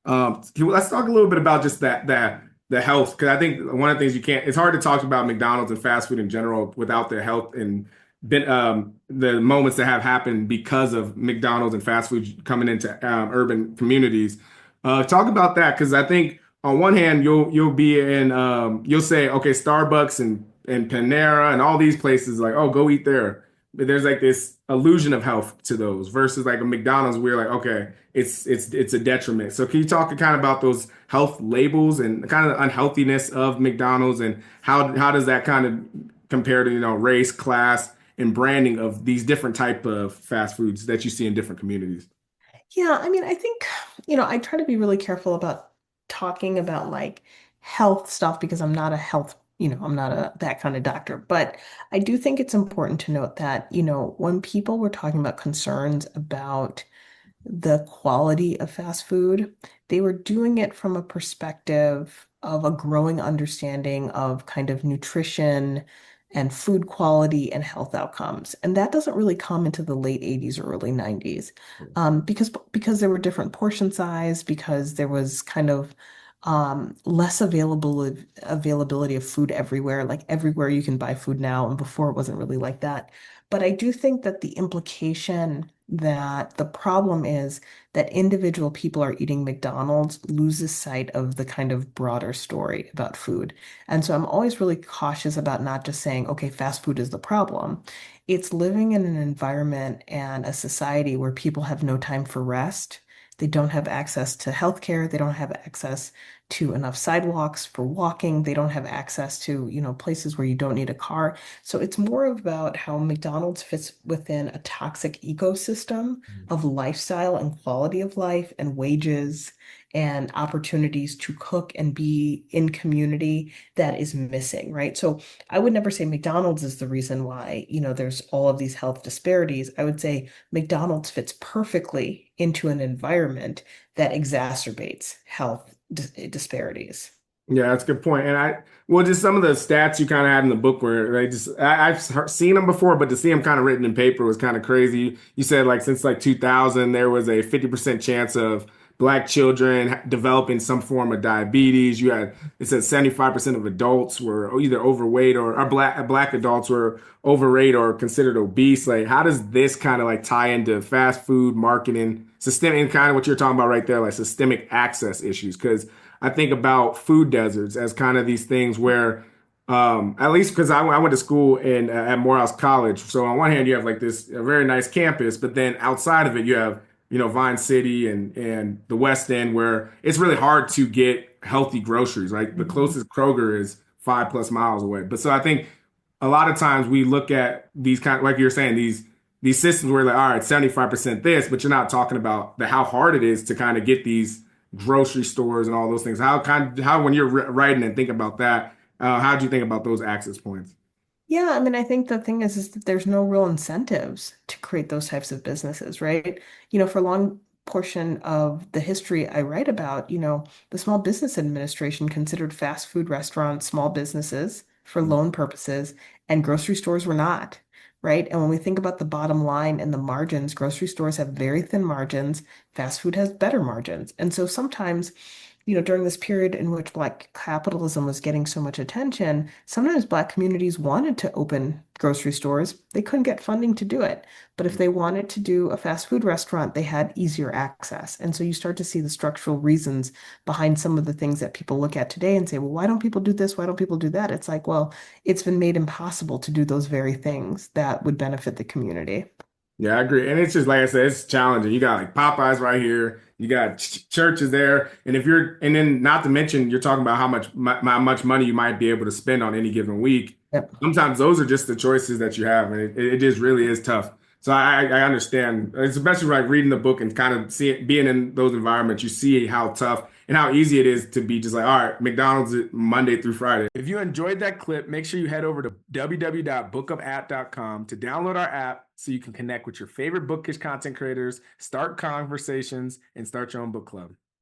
Let's talk a little bit about just that the health, because I think one of the things it's hard to talk about McDonald's and fast food in general without the health and the moments that have happened because of McDonald's and fast food coming into urban communities. Talk about that, because I think on one hand you'll be in you'll say, okay, Starbucks and Panera and all these places, like, oh, go eat there. But there's like this illusion of health to those versus like a McDonald's where, like, okay, it's a detriment. So can you talk kind of about those health labels and kind of the unhealthiness of McDonald's, and how does that kind of compare to, race, class, and branding of these different type of fast foods that you see in different communities? Yeah, I mean, I think, I try to be really careful about talking about like health stuff because I'm not a health, I'm not a that kind of doctor. But I do think it's important to note that, when people were talking about concerns about the quality of fast food, they were doing it from a perspective of a growing understanding of kind of nutrition and food quality and health outcomes. And that doesn't really come into the late 80s or early 90s, because there were different portion size, because there was kind of less availability of food everywhere. Like everywhere you can buy food now, and before it wasn't really like that. But I do think that the implication that the problem is that individual people are eating McDonald's loses sight of the kind of broader story about food. And so I'm always really cautious about not just saying, okay, fast food is the problem. It's living in an environment and a society where people have no time for rest. They don't have access to healthcare. They don't have access to enough sidewalks for walking. They don't have access to, places where you don't need a car. So it's more about how McDonald's fits within a toxic ecosystem of lifestyle and quality of life and wages and opportunities to cook and be in community that is missing, right? So I would never say McDonald's is the reason why, there's all of these health disparities. I would say McDonald's fits perfectly into an environment that exacerbates health disparities. Yeah, that's a good point. And well, just some of the stats you kind of had in the book where I've seen them before, but to see them kind of written in paper was kind of crazy. You said like since like 2000, there was a 50% chance of Black children developing some form of diabetes. It said 75% of adults were either overweight or Black adults were overweight or considered obese. Like, how does this kind of like tie into fast food marketing, systemic, and kind of what you're talking about right there, like systemic access issues? Because I think about food deserts as kind of these things where, at least because I went to school at Morehouse College. So on one hand, you have like this a very nice campus, but then outside of it, you have, Vine City and the West End, where it's really hard to get healthy groceries. Like the Mhm. closest Kroger is 5+ miles away. But so I think a lot of times we look at these kind, like you're saying, these systems where like, all right, 75% this, but you're not talking about how hard it is to kind of get these grocery stores and all those things. How when you're writing and think about that, how do you think about those access points? Yeah, I mean, I think the thing is that there's no real incentives to create those types of businesses, right? For a long portion of the history I write about, the Small Business Administration considered fast food restaurants small businesses for loan purposes, and grocery stores were not, right? And when we think about the bottom line and the margins, grocery stores have very thin margins, fast food has better margins. And so sometimes, during this period in which Black capitalism was getting so much attention, sometimes Black communities wanted to open grocery stores. They couldn't get funding to do it. But if they wanted to do a fast food restaurant, they had easier access. And so you start to see the structural reasons behind some of the things that people look at today and say, well, why don't people do this? Why don't people do that? It's like, well, it's been made impossible to do those very things that would benefit the community. Yeah, I agree. And it's just like I said, it's challenging. You got like Popeyes right here. You got churches there, and and then not to mention, you're talking about how much money you might be able to spend on any given week. Yep. Sometimes those are just the choices that you have, and it just really is tough. So I understand, especially like reading the book and kind of being in those environments, you see how tough and how easy it is to be just like, all right, McDonald's Monday through Friday. If you enjoyed that clip, make sure you head over to www.bookupapp.com to download our app so you can connect with your favorite bookish content creators, start conversations, and start your own book club.